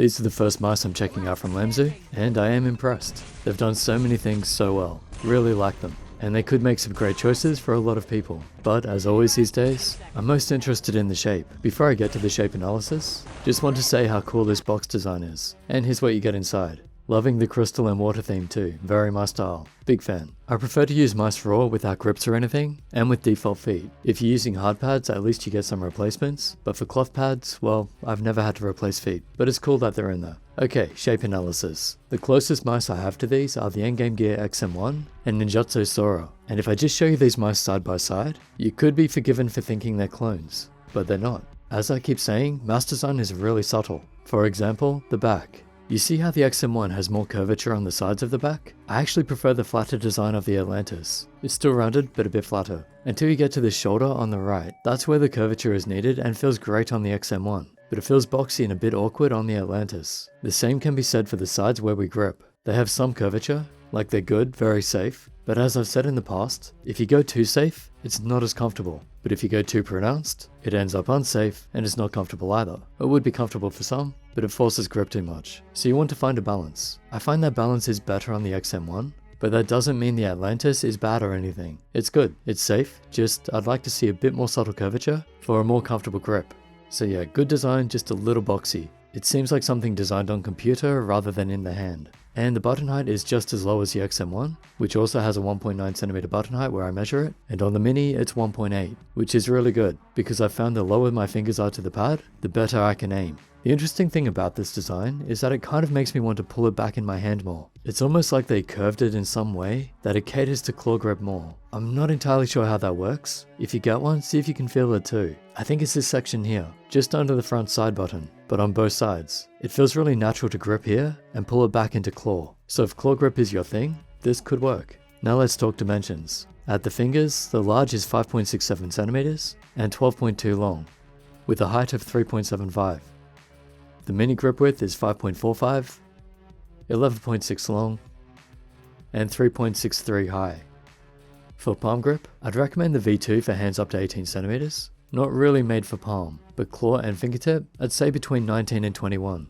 These are the first mice I'm checking out from Lamzu, and I am impressed. They've done so many things so well, really like them, and they could make some great choices for a lot of people. But as always these days, I'm most interested in the shape. Before I get to the shape analysis, just want to say how cool this box design is, and here's what you get inside. Loving the crystal and water theme too, very my style, big fan. I prefer to use mice raw without grips or anything, and with default feet. If you're using hard pads, at least you get some replacements, but for cloth pads, well, I've never had to replace feet, but it's cool that they're in there. Okay, shape analysis. The closest mice I have to these are the Endgame Gear XM1 and Ninjutsu Sora, and if I just show you these mice side by side, you could be forgiven for thinking they're clones, but they're not. As I keep saying, mouse design is really subtle. For example, the back. You see how the XM1 has more curvature on the sides of the back? I actually prefer the flatter design of the Atlantis. It's still rounded, but a bit flatter. Until you get to the shoulder on the right, that's where the curvature is needed and feels great on the XM1. But it feels boxy and a bit awkward on the Atlantis. The same can be said for the sides where we grip. They have some curvature, like they're good, very safe, but as I've said in the past, if you go too safe, it's not as comfortable. But if you go too pronounced, it ends up unsafe and it's not comfortable either. It would be comfortable for some, but it forces grip too much. So you want to find a balance. I find that balance is better on the XM1, but that doesn't mean the Atlantis is bad or anything. It's good, it's safe, just I'd like to see a bit more subtle curvature for a more comfortable grip. So yeah, good design, just a little boxy. It seems like something designed on computer rather than in the hand. And the button height is just as low as the XM1, which also has a 1.9cm button height where I measure it, and on the Mini it's 1.8, which is really good, because I found the lower my fingers are to the pad, the better I can aim. The interesting thing about this design is that it kind of makes me want to pull it back in my hand more. It's almost like they curved it in some way that it caters to claw grip more. I'm not entirely sure how that works. If you get one, see if you can feel it too. I think it's this section here, just under the front side button, but on both sides. It feels really natural to grip here and pull it back into claw. So if claw grip is your thing, this could work. Now let's talk dimensions. At the fingers, the large is 5.67cm and 12.2 long, with a height of 3.75. The mini grip width is 5.45, 11.6 long, and 3.63 high. For palm grip, I'd recommend the V2 for hands up to 18cm. Not really made for palm, but claw and fingertip, I'd say between 19 and 21.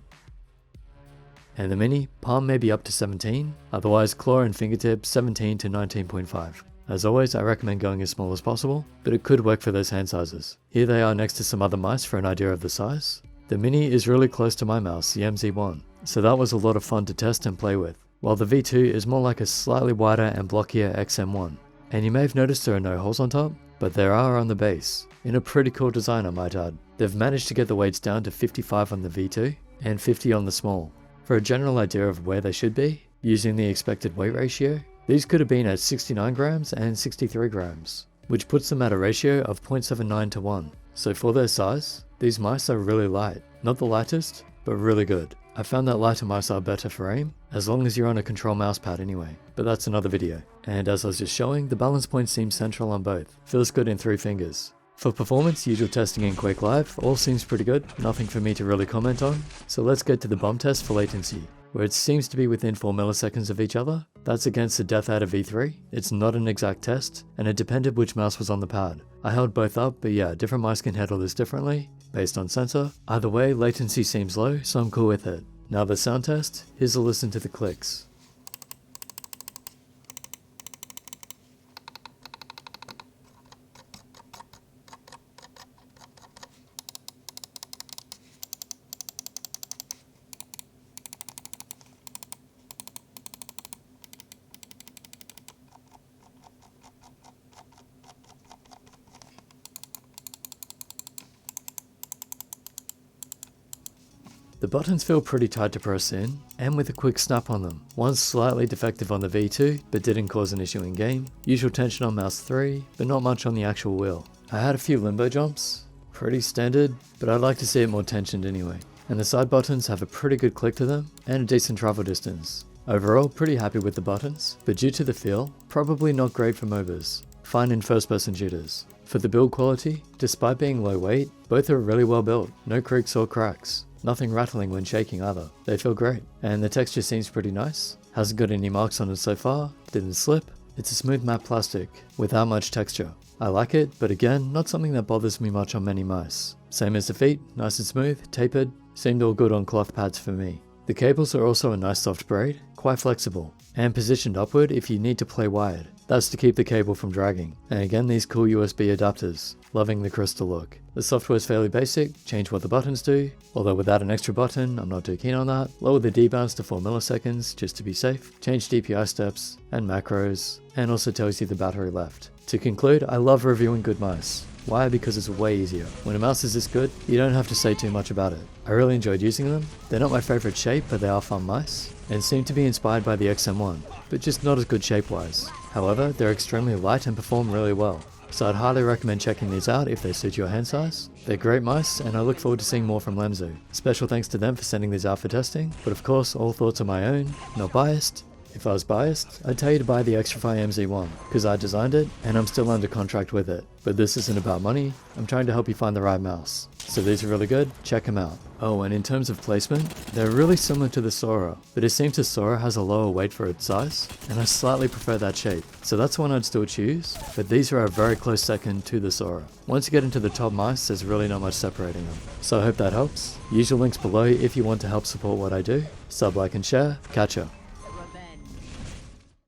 And the mini, palm maybe up to 17, otherwise claw and fingertip 17 to 19.5. As always, I recommend going as small as possible, but it could work for those hand sizes. Here they are next to some other mice for an idea of the size. The Mini is really close to my mouse, the MZ1, so that was a lot of fun to test and play with, while the V2 is more like a slightly wider and blockier XM1. And you may have noticed there are no holes on top, but there are on the base, in a pretty cool design I might add. They've managed to get the weights down to 55 on the V2, and 50 on the small. For a general idea of where they should be, using the expected weight ratio, these could have been at 69 grams and 63 grams, which puts them at a ratio of 0.79 to 1. So for their size, these mice are really light. Not the lightest, but really good. I found that lighter mice are better for aim, as long as you're on a control mouse pad anyway, but that's another video. And as I was just showing, the balance point seems central on both. Feels good in 3 fingers. For performance, usual testing in Quake Live, all seems pretty good, nothing for me to really comment on. So let's get to the bump test for latency, where it seems to be within 4 milliseconds of each other. That's against the Death Adder V3. It's not an exact test, and it depended which mouse was on the pad. I held both up, but yeah, different mice can handle this differently, based on sensor. Either way, latency seems low, so I'm cool with it. Now the sound test, here's a listen to the clicks. The buttons feel pretty tight to press in, and with a quick snap on them. One's slightly defective on the V2, but didn't cause an issue in game. Usual tension on mouse 3, but not much on the actual wheel. I had a few limbo jumps, pretty standard, but I'd like to see it more tensioned anyway. And the side buttons have a pretty good click to them, and a decent travel distance. Overall, pretty happy with the buttons, but due to the feel, probably not great for MOBAs. Fine in first person shooters. For the build quality, despite being low weight, both are really well built, no creaks or cracks. Nothing rattling when shaking either. They feel great. And the texture seems pretty nice. Hasn't got any marks on it so far. Didn't slip. It's a smooth matte plastic, without much texture. I like it, but again, not something that bothers me much on many mice. Same as the feet, nice and smooth, tapered, seemed all good on cloth pads for me. The cables are also a nice soft braid, quite flexible, and positioned upward if you need to play wired. That's to keep the cable from dragging. And again, these cool USB adapters. Loving the crystal look. The software is fairly basic, change what the buttons do, although without an extra button, I'm not too keen on that. Lower the debounce to 4 milliseconds, just to be safe. Change DPI steps, and macros, and also tells you the battery left. To conclude, I love reviewing good mice. Why? Because it's way easier. When a mouse is this good, you don't have to say too much about it. I really enjoyed using them. They're not my favorite shape, but they are fun mice, and seem to be inspired by the XM1, but just not as good shape-wise. However, they're extremely light and perform really well. So I'd highly recommend checking these out if they suit your hand size. They're great mice, and I look forward to seeing more from Lamzu. Special thanks to them for sending these out for testing, but of course all thoughts are my own, not biased. If I was biased, I'd tell you to buy the Xtrify MZ1, because I designed it, and I'm still under contract with it. But this isn't about money, I'm trying to help you find the right mouse. So these are really good, check them out. Oh, and in terms of placement, they're really similar to the Sora, but it seems the Sora has a lower weight for its size, and I slightly prefer that shape. So that's one I'd still choose, but these are a very close second to the Sora. Once you get into the top mice, there's really not much separating them. So I hope that helps. Use your links below if you want to help support what I do. Sub, like, and share. Catch ya.